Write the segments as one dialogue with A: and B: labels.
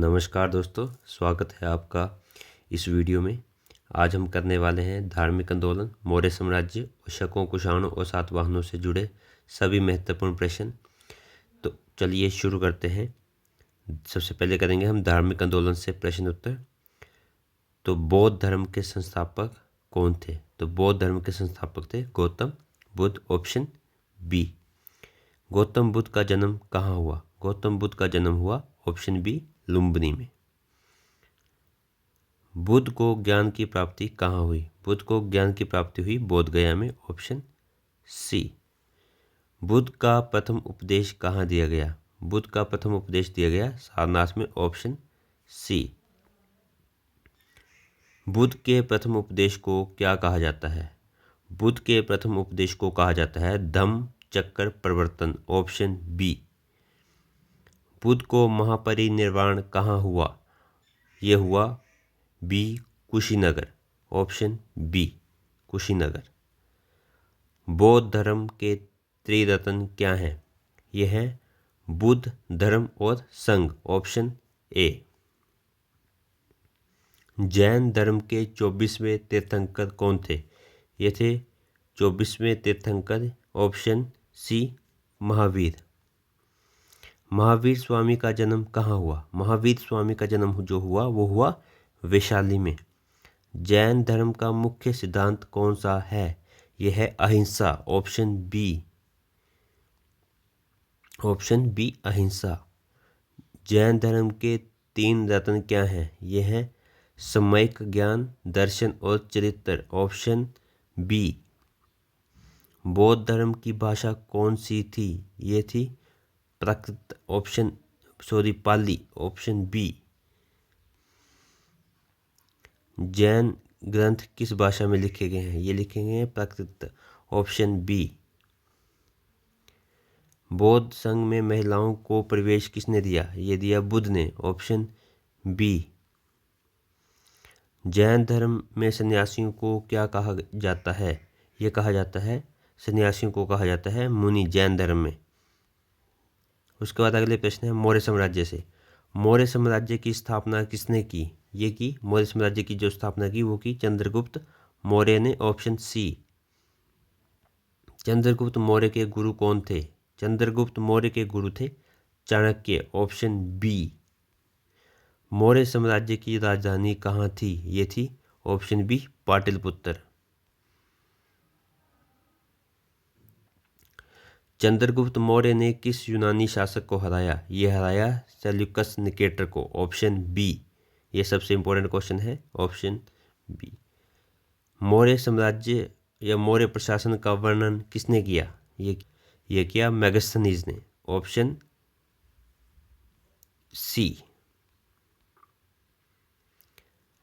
A: नमस्कार दोस्तों, स्वागत है आपका इस वीडियो में। आज हम करने वाले हैं धार्मिक आंदोलन, मौर्य साम्राज्य और शकों, कुषाणों और सातवाहनों से जुड़े सभी महत्वपूर्ण प्रश्न। तो चलिए शुरू करते हैं। सबसे पहले करेंगे हम धार्मिक आंदोलन से प्रश्न उत्तर। तो बौद्ध धर्म के संस्थापक कौन थे? तो बौद्ध धर्म के संस्थापक थे गौतम बुद्ध, ऑप्शन बी। गौतम बुद्ध का जन्म कहाँ हुआ? गौतम बुद्ध का जन्म हुआ ऑप्शन बी, लुम्बिनी में। बुद्ध को ज्ञान की प्राप्ति कहाँ हुई? बुद्ध को ज्ञान की प्राप्ति हुई बोध गया में, ऑप्शन सी। बुद्ध का प्रथम उपदेश कहाँ दिया गया? बुद्ध का प्रथम उपदेश दिया गया सारनाथ में, ऑप्शन सी। बुद्ध के प्रथम उपदेश को क्या कहा जाता है? बुद्ध के प्रथम उपदेश को कहा जाता है धम्म चक्र प्रवर्तन, ऑप्शन बी। बुद्ध को महापरिनिर्वाण कहाँ हुआ? यह हुआ B, Kushinagar, option B, Kushinagar. बौद्ध धर्म के त्रिरत्न क्या हैं? यह है बुद्ध, धर्म और संघ, ऑप्शन ए। जैन धर्म के 24वें तीर्थंकर कौन थे? ये थे 24वें तीर्थंकर, ऑप्शन सी, महावीर। महावीर स्वामी का जन्म कहाँ हुआ? महावीर स्वामी का जन्म जो हुआ वो हुआ वैशाली में। जैन धर्म का मुख्य सिद्धांत कौन सा है? यह है अहिंसा, ऑप्शन बी, ऑप्शन बी, अहिंसा। जैन धर्म के 3 रत्न क्या हैं? यह है सम्यक ज्ञान, दर्शन और चरित्र, ऑप्शन बी। बौद्ध धर्म की भाषा कौन सी थी? ये थी प्राकृत, पाली, ऑप्शन बी। जैन ग्रंथ किस भाषा में लिखे गए हैं? ये लिखे गए हैं प्राकृत, ऑप्शन बी। बौद्ध संघ में महिलाओं को प्रवेश किसने दिया? ये दिया बुद्ध ने, ऑप्शन बी। जैन धर्म में सन्यासियों को क्या कहा जाता है? ये कहा जाता है, सन्यासियों को कहा जाता है मुनि, जैन धर्म में। उसके बाद अगले प्रश्न है मौर्य साम्राज्य से। मौर्य साम्राज्य की स्थापना किसने की? ये की मौर्य साम्राज्य की जो स्थापना की वो की चंद्रगुप्त मौर्य ने, ऑप्शन सी। चंद्रगुप्त मौर्य के गुरु कौन थे? चंद्रगुप्त मौर्य के गुरु थे चाणक्य, ऑप्शन बी। मौर्य साम्राज्य की राजधानी कहाँ थी? ये थी ऑप्शन बी, पाटलिपुत्र। चंद्रगुप्त मौर्य ने किस यूनानी शासक को हराया? ये हराया सेल्यूकस निकेटर को, ऑप्शन बी। ये सबसे इंपॉर्टेंट क्वेश्चन है, ऑप्शन बी। मौर्य साम्राज्य या मौर्य प्रशासन का वर्णन किसने किया? ये किया मेगास्थनीज ने, ऑप्शन सी।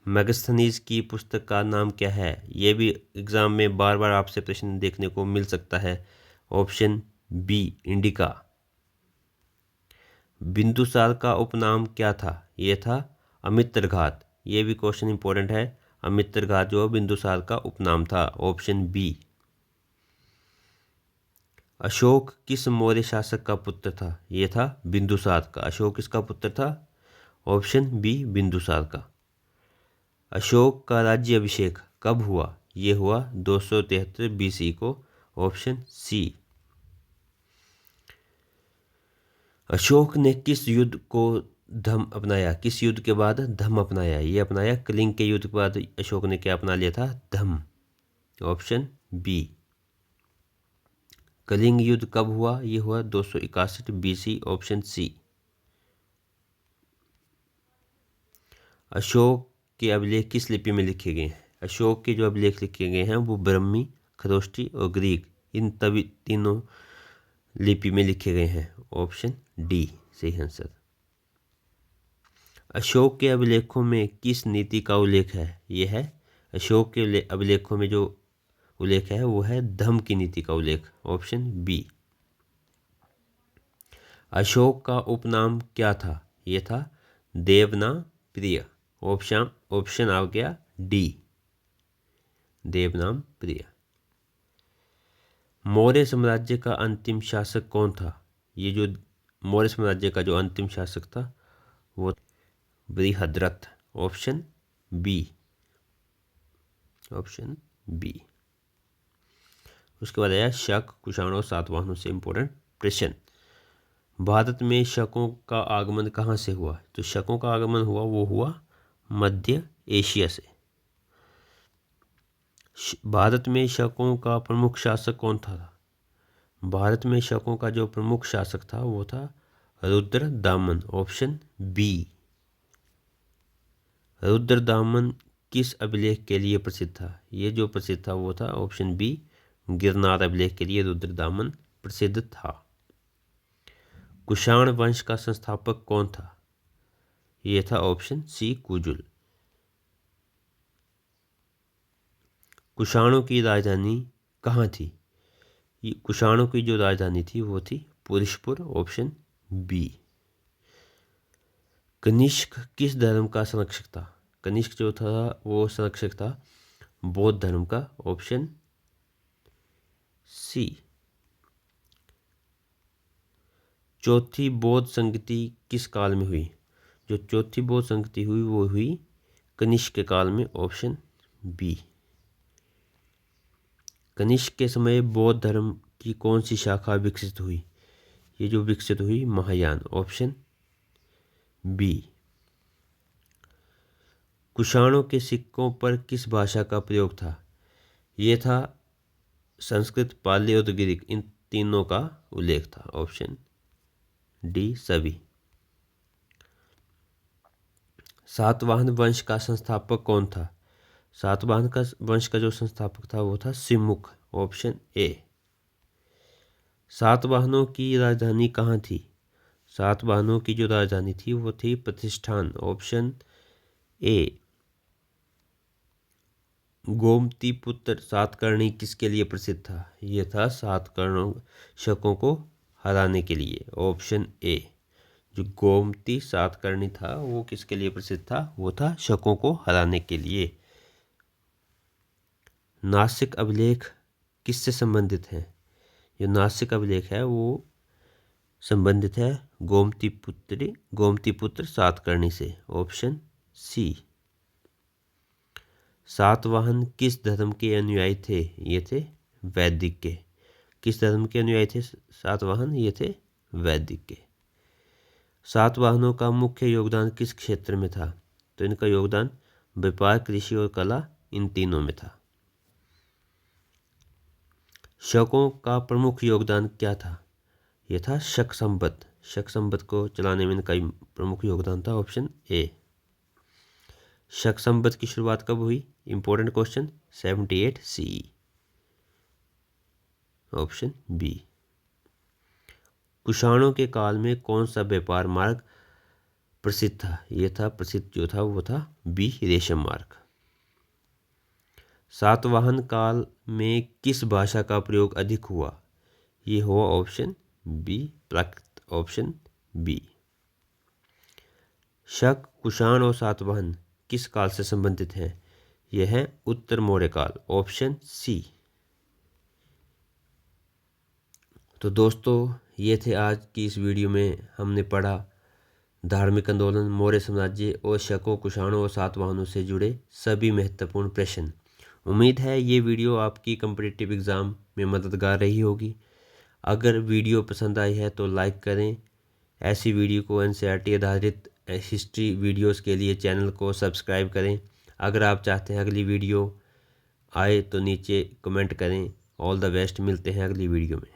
A: मेगास्थनीज की पुस्तक का नाम क्या है? ये भी एग्जाम में बार बार आपसे प्रश्न देखने को मिल सकता है, ऑप्शन बी, इंडिका। बिंदुसार का उपनाम क्या था? ये था अमित्रघात। ये भी क्वेश्चन इंपॉर्टेंट है, अमित्रघात जो बिंदुसार का उपनाम था, ऑप्शन बी। अशोक किस मौर्य शासक का पुत्र था? ये था बिंदुसार का। अशोक किसका पुत्र था? ऑप्शन बी, बिंदुसार का। अशोक का राज्य अभिषेक कब हुआ? ये हुआ 273 BC को, ऑप्शन सी। अशोक ने किस युद्ध को धर्म अपनाया? किस युद्ध के बाद धर्म अपनाया? ये अपनाया कलिंग के युद्ध के बाद अशोक ने क्या अपना लिया था? धर्म, ऑप्शन बी। कलिंग युद्ध कब हुआ? ये हुआ 261 BC, ऑप्शन सी। अशोक के अभिलेख किस लिपि में लिखे गए हैं? अशोक के जो अभिलेख लिखे गए हैं वो ब्रह्मी, खरोष्टी और ग्रीक, इन तीनों लिपि में लिखे गए हैं, ऑप्शन डी सही आंसर। अशोक के अभिलेखों में किस नीति का उल्लेख है? यह है अशोक के अभिलेखों में जो उल्लेख है वो है धम्म की नीति का उल्लेख, ऑप्शन बी। अशोक का उपनाम क्या था? यह था देवना प्रिय, ऑप्शन आ गया डी, देवनाम प्रिय। मौर्य साम्राज्य का अंतिम शासक कौन था? ये जो मौर्य साम्राज्य का जो अंतिम शासक था वो Brihadratha, option B. Option B. उसके बाद आया शक, कुषाण और सातवाहनों से इंपॉर्टेंट प्रश्न। भारत में शकों का आगमन कहाँ से हुआ? तो शकों का आगमन हुआ मध्य एशिया से। भारत में शकों का प्रमुख शासक कौन था? भारत में शकों का जो प्रमुख शासक था वो था रुद्रदामन, ऑप्शन बी। रुद्रदामन किस अभिलेख के लिए प्रसिद्ध था? ये जो प्रसिद्ध था वो था ऑप्शन बी, गिरनार अभिलेख के लिए रुद्रदामन प्रसिद्ध था। कुषाण वंश का संस्थापक कौन था? ये था ऑप्शन सी, कुजुल। कुषाणों की राजधानी कहाँ थी? कुषाणों की जो राजधानी थी वो थी पुरुषपुर, ऑप्शन बी। कनिष्क किस धर्म का संरक्षक था? कनिष्क जो था वो संरक्षक था बौद्ध धर्म का, ऑप्शन सी। चौथी बौद्ध संगति किस काल में हुई? जो चौथी बौद्ध संगति हुई वो हुई कनिष्क के काल में, ऑप्शन बी। कनिष्क के समय बौद्ध धर्म की कौन सी शाखा विकसित हुई? ये जो विकसित हुई महायान, ऑप्शन बी। कुषाणों के सिक्कों पर किस भाषा का प्रयोग था? ये था संस्कृत, पाली और ग्रीक, इन तीनों का उल्लेख था, ऑप्शन डी, सभी। सातवाहन वंश का संस्थापक कौन था? सातवाहन का वंश का जो संस्थापक था वो था सिमुख, ऑप्शन ए। सातवाहनों की राजधानी कहाँ थी? सातवाहनों की जो राजधानी थी वो थी प्रतिष्ठान, ऑप्शन ए। गोमतीपुत्र सातकर्णी किसके लिए प्रसिद्ध था? ये था सातकर्णों शकों को हराने के लिए, ऑप्शन ए। जो गोमती सातकर्णी था वो किसके लिए प्रसिद्ध था? वो था शकों को हराने के लिए। नासिक अभिलेख किससे संबंधित है? जो नासिक अभिलेख है वो संबंधित है गोमतीपुत्र सातकर्णी से, ऑप्शन सी। सातवाहन किस धर्म के अनुयायी थे? ये थे वैदिक के। किस धर्म के अनुयायी थे सातवाहन? ये थे वैदिक के। सातवाहनों का मुख्य योगदान किस क्षेत्र में था? तो इनका योगदान व्यापार, कृषि और कला, इन तीनों में था। शकों का प्रमुख योगदान क्या था? यह था शक संवत। शक संवत को चलाने में इनका प्रमुख योगदान था, ऑप्शन ए। शक संवत की शुरुआत कब हुई? Important question, 78 CE, option B. कुषाणों के काल में कौन सा व्यापार मार्ग प्रसिद्ध था? यह था प्रसिद्ध जो था वो था बी, रेशम मार्ग। सातवाहन काल में किस भाषा का प्रयोग अधिक हुआ? ये हुआ ऑप्शन बी, प्राकृत, ऑप्शन बी। शक, कुषाण और सातवाहन किस काल से संबंधित हैं? यह है उत्तर मौर्य काल, ऑप्शन सी। तो दोस्तों ये थे आज की इस वीडियो में हमने पढ़ा धार्मिक आंदोलन, मौर्य साम्राज्य और शकों, कुषाणों और सातवाहनों से जुड़े सभी महत्वपूर्ण प्रश्न। उम्मीद है ये वीडियो आपकी कॉम्पिटिटिव एग्ज़ाम में मददगार रही होगी। अगर वीडियो पसंद आई है तो लाइक करें। ऐसी वीडियो को NCERT आधारित हिस्ट्री वीडियोस के लिए चैनल को सब्सक्राइब करें। अगर आप चाहते हैं अगली वीडियो आए तो नीचे कमेंट करें। ऑल द बेस्ट, मिलते हैं अगली वीडियो में।